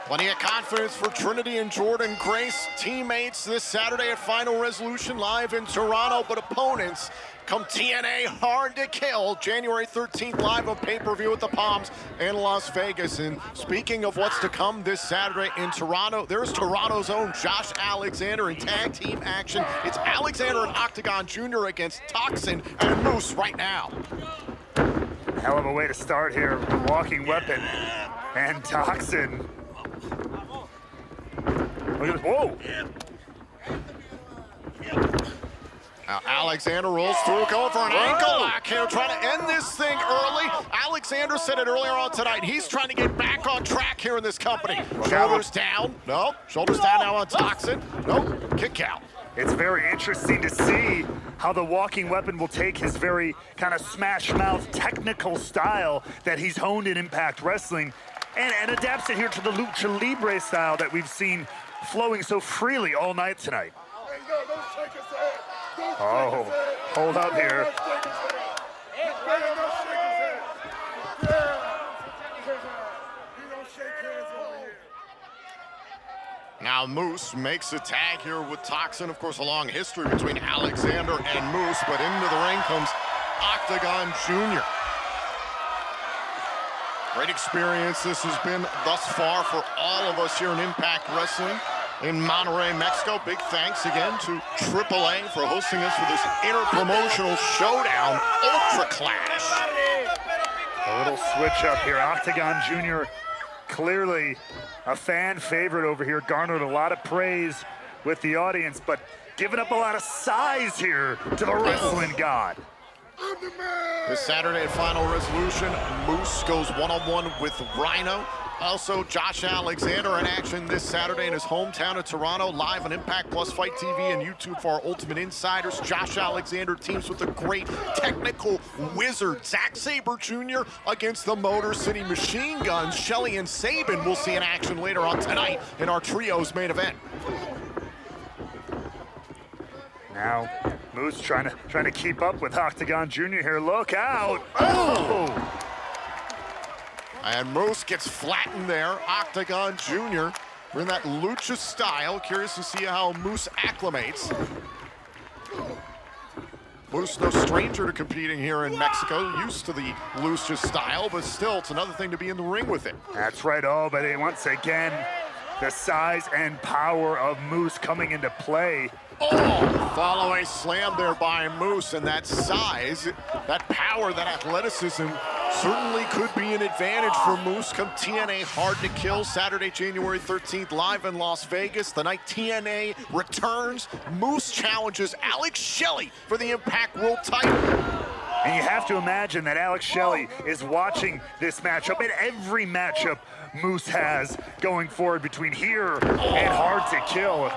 Plenty of confidence for Trinity and Jordan Grace, teammates this Saturday at Final Resolution live in Toronto, but opponents come TNA Hard to Kill, January 13th, live on pay-per-view at the Palms in Las Vegas. And speaking of what's to come this Saturday in Toronto, there's Toronto's own Josh Alexander in tag team action. It's Alexander and Octagon Jr. against Toxin and Moose right now. Hell of a way to start here. Walking Weapon and Toxin. Look at this. Whoa! Now Alexander rolls through, going for an ankle lock here, trying to end this thing early. Alexander said it earlier on tonight. He's trying to get back on track here in this company. Shoulders down. No. Shoulders down now on Toxin. Nope. Kick out. It's very interesting to see how the Walking Weapon will take his very kind of smash mouth technical style that he's honed in Impact Wrestling and adapts it here to the Lucha Libre style that we've seen flowing so freely all night tonight. Oh, hold up here. Now Moose makes a tag here with Toxin. Of course, a long history between Alexander and Moose, but into the ring comes Octagon Jr. Great experience this has been thus far for all of us here in Impact Wrestling in Monterrey, Mexico. Big thanks again to AAA for hosting us for this interpromotional showdown, Ultra Clash. A little switch up here. Octagon Jr. clearly a fan favorite over here, garnered a lot of praise with the audience, but giving up a lot of size here to the wrestling god. This Saturday at Final Resolution, Moose goes one-on-one with Rhino. Also, Josh Alexander in action this Saturday in his hometown of Toronto, live on Impact Plus Fight TV and YouTube for our Ultimate Insiders. Josh Alexander teams with the great technical wizard, Zack Sabre Jr. against the Motor City Machine Guns. Shelley and Sabin will see in action later on tonight in our Trios main event. Now, Moose trying to keep up with Octagon Jr. here. Look out! Oh! And Moose gets flattened there. Octagon Jr. We're in that lucha style. Curious to see how Moose acclimates. Moose, no stranger to competing here in Mexico, used to the lucha style, but still, it's another thing to be in the ring with it. That's right, but once again, the size and power of Moose coming into play. Oh, follow a slam there by Moose, and that size, that power, that athleticism certainly could be an advantage for Moose come TNA Hard to Kill, Saturday, January 13th, live in Las Vegas. The night TNA returns, Moose challenges Alex Shelley for the Impact World title. And you have to imagine that Alex Shelley is watching this matchup and every matchup Moose has going forward between here and Hard to Kill.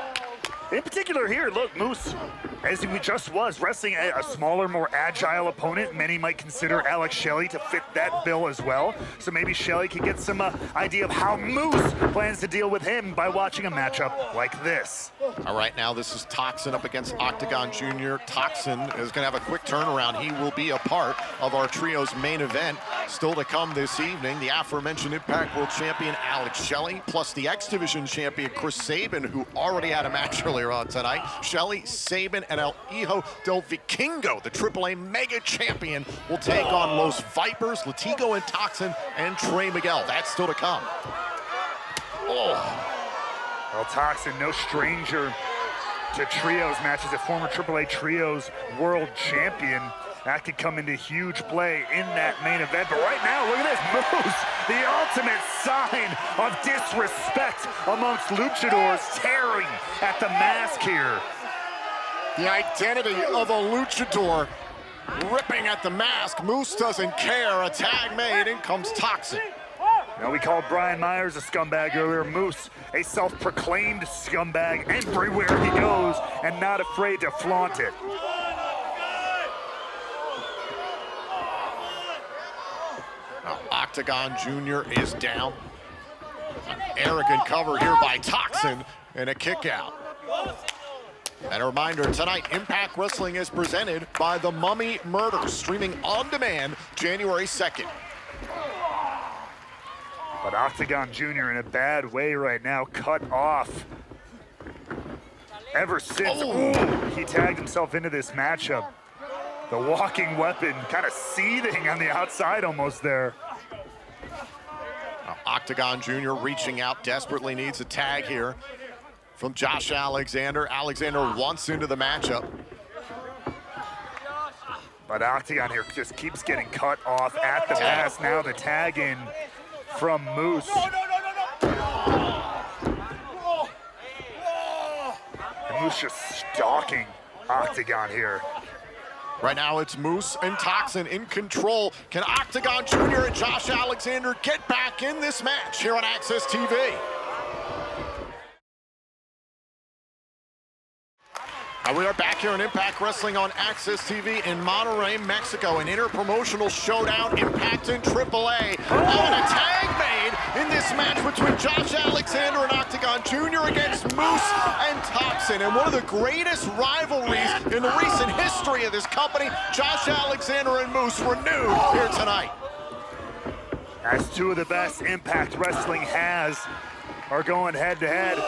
In particular here, look, Moose, as he just was, wrestling a smaller, more agile opponent. Many might consider Alex Shelley to fit that bill as well. So maybe Shelley can get some idea of how Moose plans to deal with him by watching a matchup like this. All right, now this is Toxin up against Octagon Jr. Toxin is going to have a quick turnaround. He will be a part of our Trio's main event. Still to come this evening, the aforementioned Impact World Champion Alex Shelley, plus the X Division Champion Chris Sabin, who already had a match earlier on tonight. Shelley, Sabin, and El Hijo del Vikingo, the AAA Mega Champion, will take on Los Vipers, Latigo and Toxin, and Trey Miguel. That's still to come. Oh. Well, Toxin, no stranger to trios matches, a former AAA Trios World Champion. That could come into huge play in that main event. But right now, look at this, Moose, the ultimate sign of disrespect amongst luchadors, tearing at the mask here. The identity of a luchador ripping at the mask. Moose doesn't care. A tag made, in comes Toxin. Now, we called Brian Myers a scumbag earlier. Moose, a self-proclaimed scumbag everywhere he goes and not afraid to flaunt it. Now, Octagon Jr. is down. An arrogant cover here by Toxin and a kick out. And a reminder, tonight, Impact Wrestling is presented by The Mummy Murders, streaming on demand January 2nd. But Octagon Jr. in a bad way right now, cut off. Ever since he tagged himself into this matchup. The walking weapon kind of seething on the outside almost there. Octagon Jr. reaching out, desperately needs a tag here from Josh Alexander. Alexander wants into the matchup. But Octagon here just keeps getting cut off at the pass. Now the tag in from Moose. And Moose just stalking Octagon here. Right now it's Moose and Toxin in control. Can Octagon Jr. and Josh Alexander get back in this match here on Access TV? We are back here in Impact Wrestling on Access TV in Monterrey, Mexico. An interpromotional showdown, Impact and AAA. And a tag made in this match between Josh Alexander and Octagon Jr. against Moose and Toxin. And one of the greatest rivalries in the recent history of this company, Josh Alexander and Moose renewed here tonight. As two of the best Impact Wrestling has are going head to head.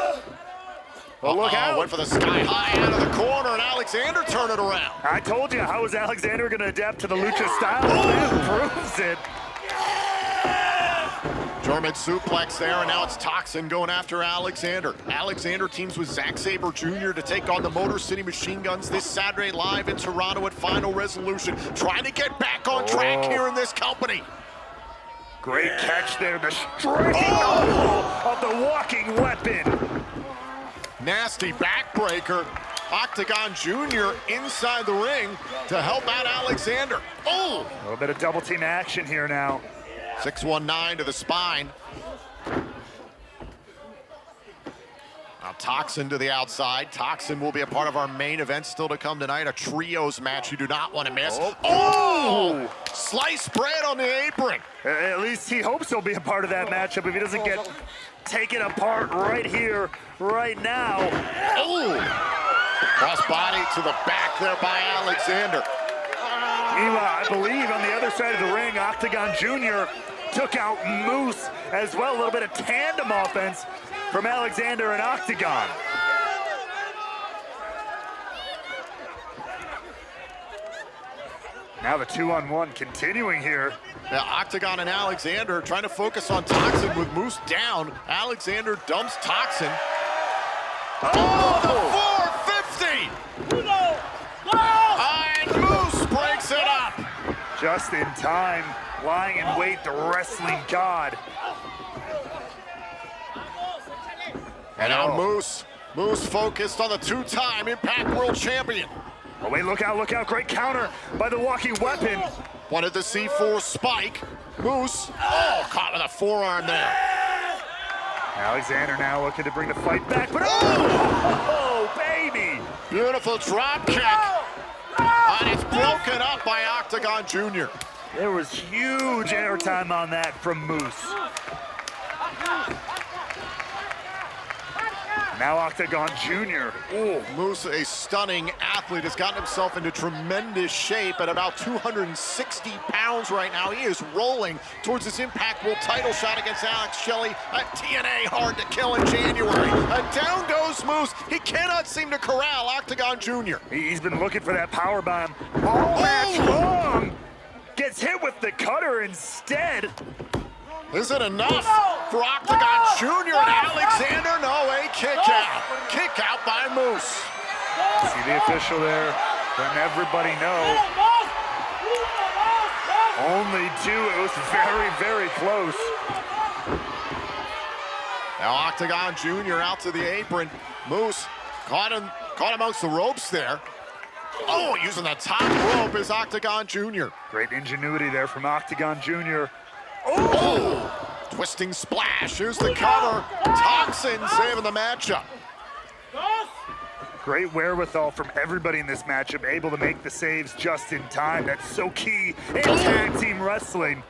Well, look out. Went for the sky high out of the corner, and Alexander turned it around. I told you, how is Alexander going to adapt to the lucha style? That proves it. German suplex there, and now it's Toxin going after Alexander. Alexander teams with Zack Sabre Jr. to take on the Motor City Machine Guns this Saturday live in Toronto at Final Resolution, trying to get back on track here in this company. Great catch there, the striking of the walking weapon. Nasty backbreaker. Octagon Jr. inside the ring to help out Alexander. A little bit of double team action here now. 619 to the spine. Now Toxin to the outside. Toxin will be a part of our main event still to come tonight. A trios match you do not want to miss. Sliced bread on the apron. At least he hopes he'll be a part of that matchup if he doesn't get taken apart right here, right now. Cross body to the back there by Alexander. I believe on the other side of the ring, Octagon Jr. took out Moose as well. A little bit of tandem offense from Alexander and Octagon. Now the 2-on-1 continuing here. Now Octagon and Alexander trying to focus on Toxin with Moose down. Alexander dumps Toxin. The 450! And Moose breaks it up. Just in time, lying in wait, the wrestling god. And now Moose focused on the two-time Impact World Champion. Oh wait, look out, great counter by the walking weapon. Wanted the C4 spike. Moose, caught with a forearm there. Alexander now looking to bring the fight back, but baby! Beautiful drop kick. And it's broken up by Octagon Jr. There was huge airtime on that from Moose. Now Octagon Jr. Moose, a stunning athlete, has gotten himself into tremendous shape at about 260 pounds right now. He is rolling towards his Impact World title shot against Alex Shelley at TNA Hard to Kill in January. And down goes Moose. He cannot seem to corral Octagon Jr. He's been looking for that power bomb all match long. Gets hit with the cutter instead. Is it enough for Octagon Jr. and Alexander? No, a kick out. Kick out by Moose. See the official there, letting everybody know. Only two, it was very, very close. Now Octagon Jr. out to the apron. Moose caught amongst the ropes there. Using the top rope is Octagon Jr. Great ingenuity there from Octagon Jr. Twisting splash, here's the cover. Toxin saving the matchup. Great wherewithal from everybody in this matchup, able to make the saves just in time. That's so key in tag team wrestling.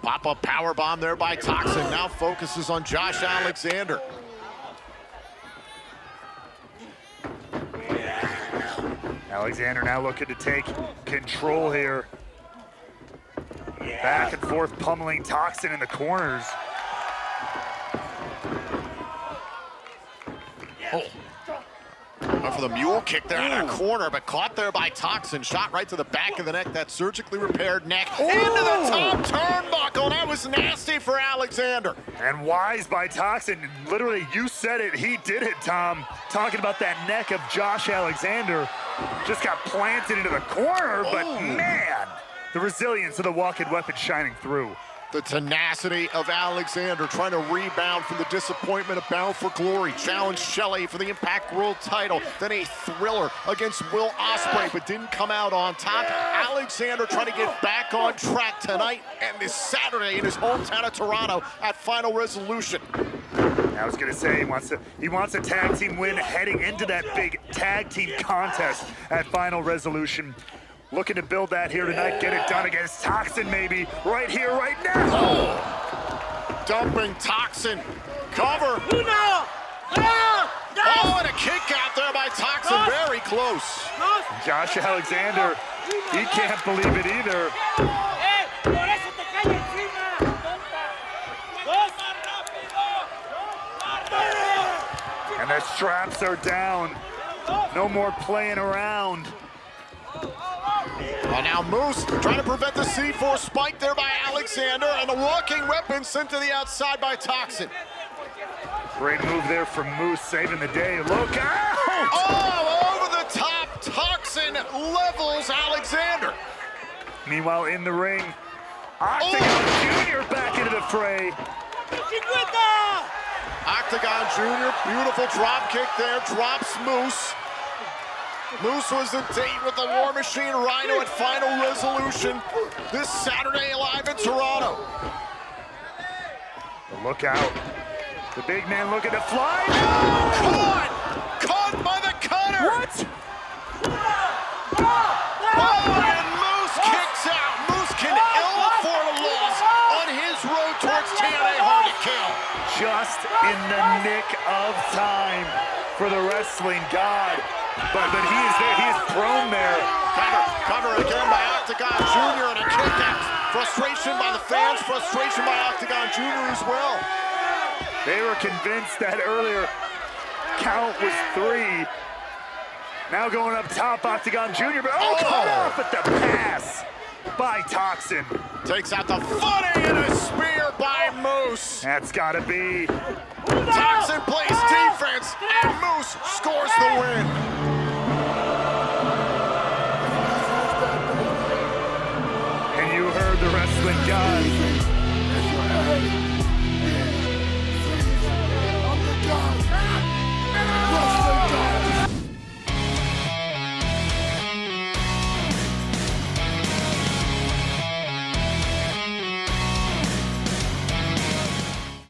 Pop-up powerbomb there by Toxin. Now focuses on Josh Alexander. Alexander now looking to take control here. Back and forth pummeling Toxin in the corners. Oh. Went for the mule kick there in a corner, but caught there by Toxin. Shot right to the back of the neck, that surgically repaired neck. Into the top turnbuckle. That was nasty for Alexander. And wise by Toxin. Literally, you said it, he did it, Tom. Talking about that neck of Josh Alexander. Just got planted into the corner, but man, the resilience of the walking weapon shining through. The tenacity of Alexander trying to rebound from the disappointment of Bound for Glory. Challenged Shelley for the Impact World title. Then a thriller against Will Ospreay, but didn't come out on top. Alexander trying to get back on track tonight and this Saturday in his hometown of Toronto at Final Resolution. I was gonna say he wants a tag team win heading into that big tag team contest at Final Resolution. Looking to build that here tonight, get it done against Toxin maybe, right here, right now. Dumping Toxin, cover. Oh, and a kick out there by Toxin, very close. Josh Alexander, he can't believe it either. And the straps are down. No more playing around. And now Moose trying to prevent the C4 spike there by Alexander, and the walking weapon sent to the outside by Toxin. Great move there from Moose, saving the day. Look out! Oh, over the top, Toxin levels Alexander. Meanwhile, in the ring, Octagon Jr. back into the fray. Octagon Jr., beautiful drop kick there, drops Moose. Moose was the date with the War Machine Rhino at Final Resolution this Saturday live in Toronto. Look out. The big man looking to fly. Oh, caught by the cutter. What? Oh, and Moose kicks out. Moose can ill afford a loss on his road towards TNA Hard to Kill. Just in the nick of time for the wrestling god. But he is there, he is prone there. Cover again by Octagon Jr. and a kick out. Frustration by the fans, frustration by Octagon Jr. as well. They were convinced that earlier count was 3. Now going up top, Octagon Jr. But cut off at the pass by Toxin. Takes out the footing and a spear by Moose. That's gotta be. Toxin plays defense and Moose scores the win.